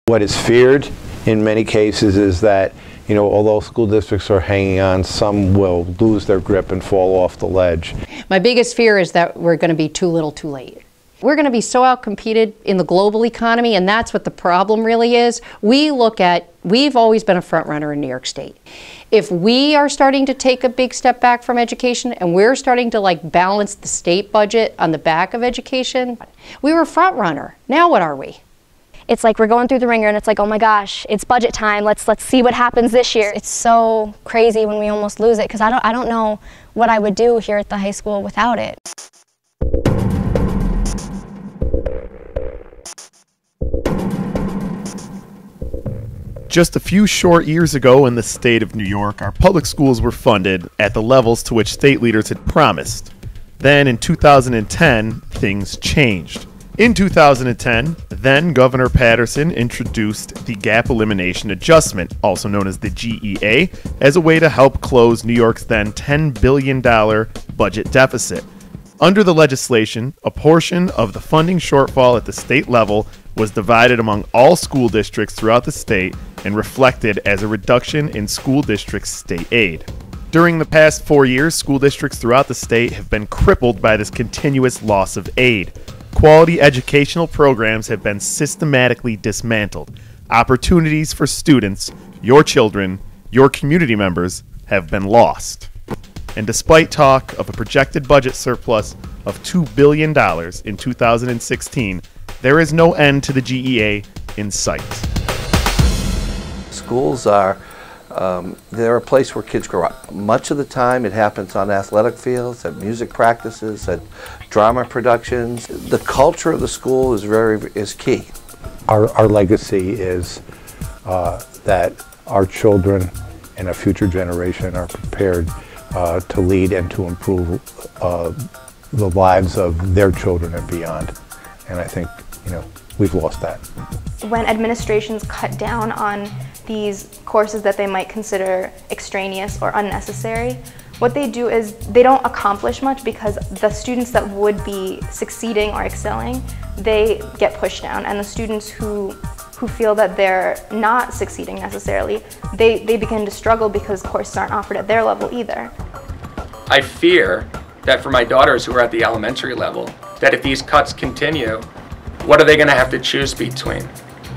What is feared in many cases is that, although school districts are hanging on, some will lose their grip and fall off the ledge. My biggest fear is that we're going to be too little too late. We're going to be so outcompeted in the global economy, and that's what the problem really is. We've always been a front runner in New York State. If we are starting to take a big step back from education and we're starting to balance the state budget on the back of education, we were a front runner. Now what are we? It's like we're going through the ringer and it's like, oh my gosh, it's budget time. Let's see what happens this year. It's so crazy when we almost lose it, because I don't know what I would do here at the high school without it. Just a few short years ago in the state of New York, our public schools were funded at the levels to which state leaders had promised. Then in 2010, things changed. In 2010, then Governor Patterson introduced the Gap Elimination Adjustment, also known as the GEA, as a way to help close New York's then $10 billion budget deficit. Under the legislation, a portion of the funding shortfall at the state level was divided among all school districts throughout the state and reflected as a reduction in school districts' state aid. During the past 4 years, school districts throughout the state have been crippled by this continuous loss of aid. Quality educational programs have been systematically dismantled. Opportunities for students, your children, your community members, have been lost. And despite talk of a projected budget surplus of $2 billion in 2016, there is no end to the GEA in sight. Schools are they're a place where kids grow up. Much of the time it happens on athletic fields, at music practices, at drama productions. The culture of the school is key. Our legacy is that our children and a future generation are prepared to lead and to improve the lives of their children and beyond. And I think, we've lost that. When administrations cut down on these courses that they might consider extraneous or unnecessary, what they do is they don't accomplish much, because the students that would be succeeding or excelling, they get pushed down, and the students who feel that they're not succeeding necessarily, they begin to struggle because courses aren't offered at their level either. I fear that for my daughters who are at the elementary level, that if these cuts continue, what are they going to have to choose between?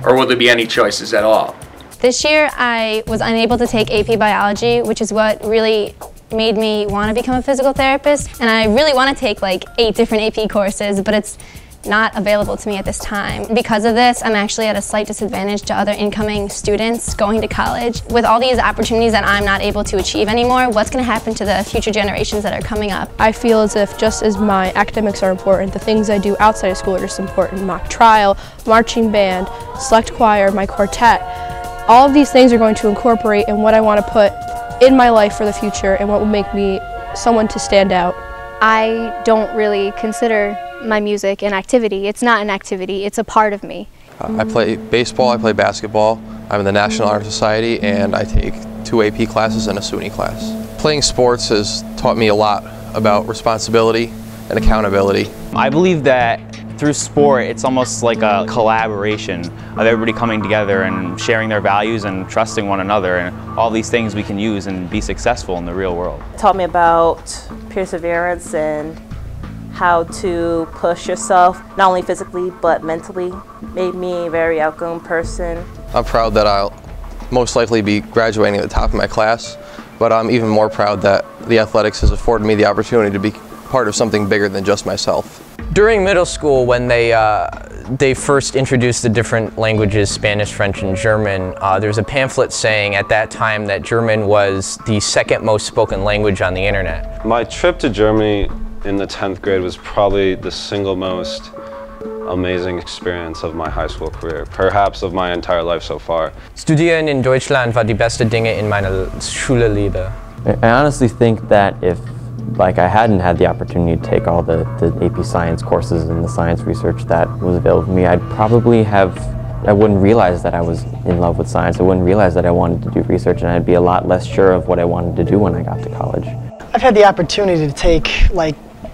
Or will there be any choices at all? This year I was unable to take AP Biology, which is what really made me want to become a physical therapist. And I really want to take 8 different AP courses, but it's not available to me at this time. Because of this, I'm actually at a slight disadvantage to other incoming students going to college. With all these opportunities that I'm not able to achieve anymore, what's going to happen to the future generations that are coming up? I feel as if just as my academics are important, the things I do outside of school are just important. Mock trial, marching band, select choir, my quartet. All of these things are going to incorporate in what I want to put in my life for the future and what will make me someone to stand out. I don't really consider my music an activity. It's not an activity, it's a part of me. I play baseball, I play basketball, I'm in the National Honor Society, and I take 2 AP classes and a SUNY class. Playing sports has taught me a lot about responsibility and accountability. I believe that through sport, it's almost like a collaboration of everybody coming together and sharing their values and trusting one another, and all these things we can use and be successful in the real world. It taught me about perseverance and how to push yourself, not only physically but mentally. Made me a very outgoing person. I'm proud that I'll most likely be graduating at the top of my class, but I'm even more proud that the athletics has afforded me the opportunity to be part of something bigger than just myself. During middle school, when they first introduced the different languages, Spanish, French, and German, there was a pamphlet saying at that time that German was the second most spoken language on the internet. My trip to Germany in the 10th grade was probably the single most amazing experience of my high school career, perhaps of my entire life so far. Studieren in Deutschland war die beste Dinge in meiner Schuleleben. I honestly think that if I hadn't had the opportunity to take all the AP Science courses and the science research that was available to me, I wouldn't realize that I was in love with science. I wouldn't realize that I wanted to do research, and I'd be a lot less sure of what I wanted to do when I got to college. I've had the opportunity to take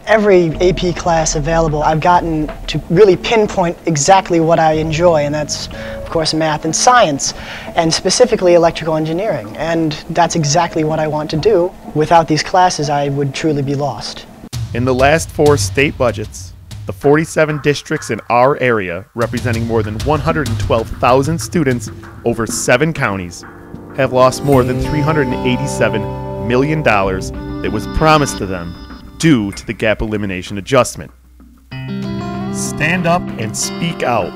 every AP class available, I've gotten to really pinpoint exactly what I enjoy, and that's, of course, math and science, and specifically electrical engineering. And that's exactly what I want to do. Without these classes, I would truly be lost. In the last 4 state budgets, the 47 districts in our area, representing more than 112,000 students over 7 counties, have lost more than $387 million that was promised to them due to the Gap Elimination Adjustment. Stand up and speak out.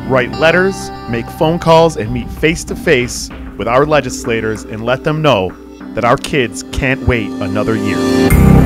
Write letters, make phone calls, and meet face-to-face with our legislators and let them know that our kids can't wait another year.